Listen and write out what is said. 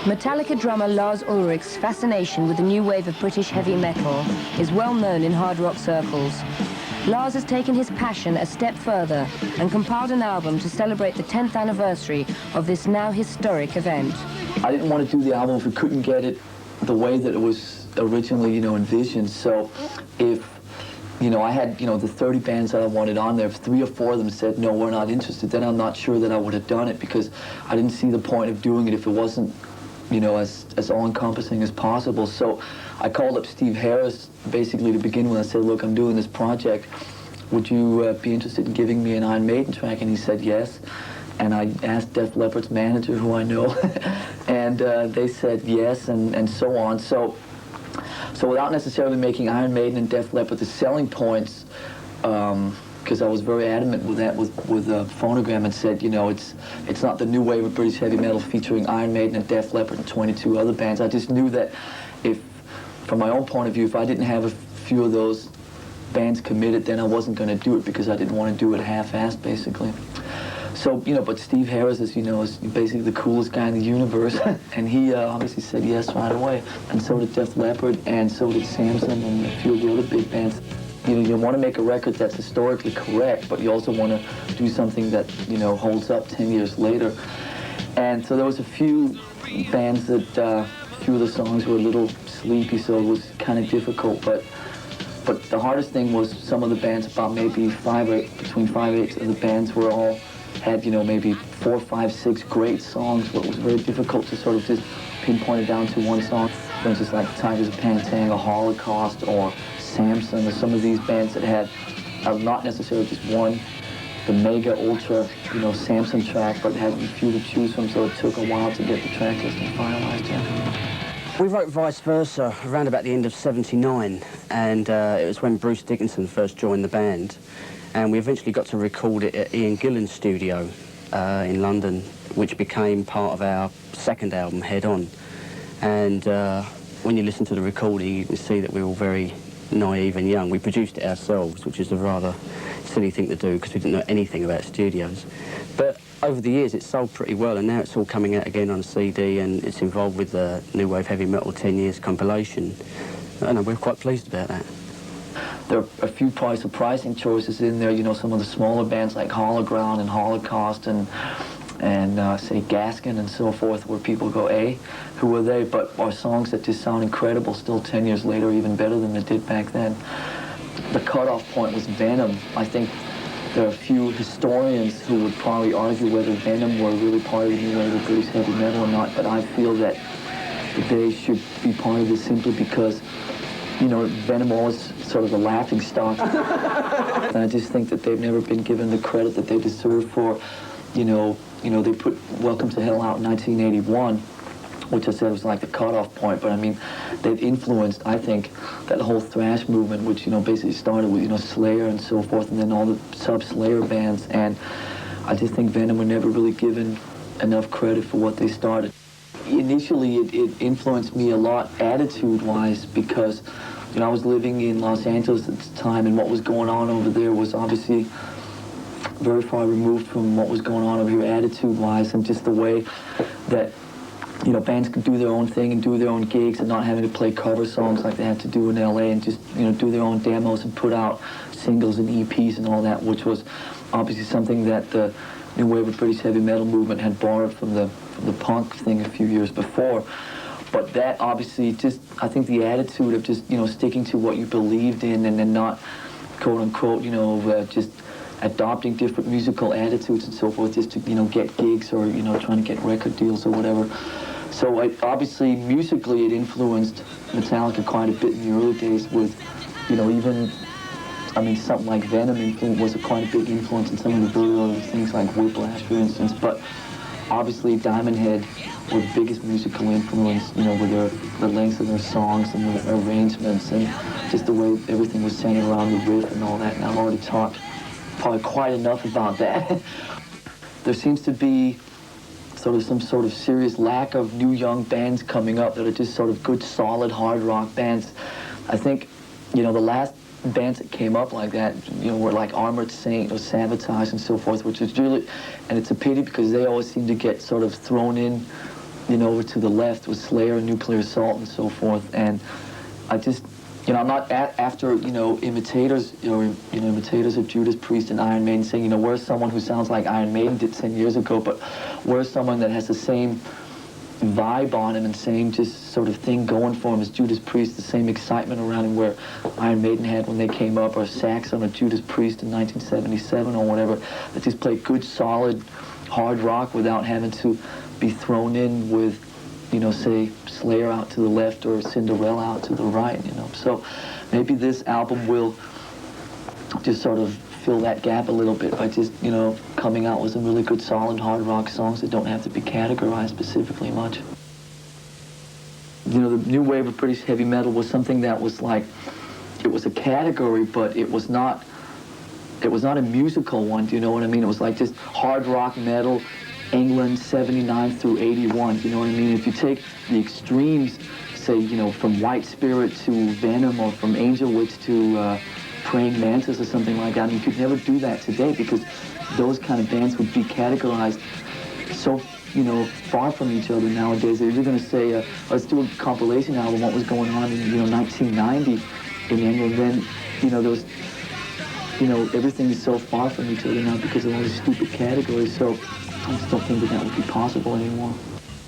Metallica drummer Lars Ulrich's fascination with the new wave of British heavy metal is well known in hard rock circles. Lars has taken his passion a step further and compiled an album to celebrate the 10th anniversary of this now historic event. I didn't want to do the album if we couldn't get it the way that it was originally, envisioned. So if, I had, the 30 bands that I wanted on there, if 3 or 4 of them said, no, we're not interested, then I'm not sure that I would have done it, because I didn't see the point of doing it if it wasn't, as all-encompassing as possible. So I called up Steve Harris, basically, to begin with. I said, look, I'm doing this project. Would you be interested in giving me an Iron Maiden track? And he said yes. And I asked Def Leppard's manager, who I know, and they said yes, and so on. So without necessarily making Iron Maiden and Def Leppard the selling points, because I was very adamant with that with Phonogram, and said, it's not the new wave of British heavy metal featuring Iron Maiden and Def Leppard and 22 other bands. I just knew that if, from my own point of view, if I didn't have a few of those bands committed, then I wasn't going to do it, because I didn't want to do it half-assed, basically. So, but Steve Harris, as you know, is basically the coolest guy in the universe, and he obviously said yes right away. And so did Def Leppard, and so did Samson, and a few of the other big bands. You want to make a record that's historically correct, but you also want to do something that, holds up 10 years later. And so there was a few bands that, a few of the songs were a little sleepy, so it was kind of difficult, but the hardest thing was some of the bands, about maybe between 5/8 of the bands were all had, maybe 4, 5, 6 great songs, but it was very difficult to sort of just pinpoint it down to one song. For instance, like Tigers of Pantang or Holocaust or Samson, or some of these bands that had not necessarily just one, the mega ultra, Samson track, but had a few to choose from, so it took a while to get the track list finalized. Yeah. We wrote Vice Versa around about the end of '79, and it was when Bruce Dickinson first joined the band, and we eventually got to record it at Ian Gillan's studio in London, which became part of our second album, Head On. And when you listen to the recording, you can see that we were all very naive and young. We produced it ourselves, which is a rather silly thing to do, because we didn't know anything about studios. But over the years, it's sold pretty well, and now it's all coming out again on CD, and it's involved with the New Wave Heavy Metal 10 Years compilation. And we're quite pleased about that. There are a few probably surprising choices in there, some of the smaller bands like Hologround and Holocaust and say Gaskin and so forth, where people go, who were they? But are songs that just sound incredible still 10 years later, even better than they did back then. The cutoff point was Venom. I think there are a few historians who would probably argue whether Venom were really part of the new wave of British heavy metal or not, but I feel that they should be part of this simply because, Venom was sort of a laughing stock. And I just think that they've never been given the credit that they deserve for, they put Welcome to Hell out in 1981, which I said was like the cutoff point, but I mean, they've influenced, I think, that whole thrash movement, which, basically started with, Slayer and so forth, and then all the sub-Slayer bands, and I just think Venom were never really given enough credit for what they started. Initially, it influenced me a lot attitude-wise, because, I was living in Los Angeles at the time, and what was going on over there was obviously very far removed from what was going on over here attitude-wise, and just the way that, bands could do their own thing and do their own gigs and not having to play cover songs like they had to do in LA, and just, do their own demos and put out singles and EPs and all that, which was obviously something that the new wave of British heavy metal movement had borrowed from the punk thing a few years before. But that obviously just, I think the attitude of just, sticking to what you believed in and then not, quote unquote, just adopting different musical attitudes and so forth just to, get gigs or, trying to get record deals or whatever. So obviously, musically, it influenced Metallica quite a bit in the early days with, even, something like Venom was quite a big influence in some of the very early things like Whiplash, for instance. But obviously, Diamond Head were the biggest musical influence, with the length of their songs and their arrangements and just the way everything was centered around the riff and all that. And I've already talked probably quite enough about that. There seems to be some sort of serious lack of new young bands coming up that are just sort of good, solid, hard rock bands. I think, the last bands that came up like that, were like Armored Saint or Sabotage and so forth, which is really, and it's a pity because they always seem to get sort of thrown in you know, over to the left was Slayer, Nuclear Assault, and so forth. And I just, you know, I'm not after, you know, imitators of Judas Priest and Iron Maiden, saying, you know, where's someone who sounds like Iron Maiden did 10 years ago, but where's someone that has the same vibe on him and same just sort of thing going for him as Judas Priest, the same excitement around him where Iron Maiden had when they came up, or Saxon or Judas Priest in 1977 or whatever, that just played good, solid, hard rock without having to be thrown in with, you know, say, Slayer out to the left or Cinderella out to the right, you know. So maybe this album will just sort of fill that gap a little bit by just, you know, coming out with some really good, solid, hard rock songs that don't have to be categorized specifically much. You know, the new wave of British heavy metal was something that was like, it was a category, but it was not a musical one, do you know what I mean? It was like just hard rock metal, England, 79 through 81, you know what I mean? If you take the extremes, say, you know, from White Spirit to Venom, or from Angel Witch to Praying Mantis or something like that, I mean, you could never do that today, because those kind of bands would be categorized so, you know, far from each other nowadays. If you're going to say, let's do a compilation album, what was going on in, you know, 1990 in England, then, you know, those, you know, everything is so far from each other now because of all these stupid categories, so I just don't think that would be possible anymore.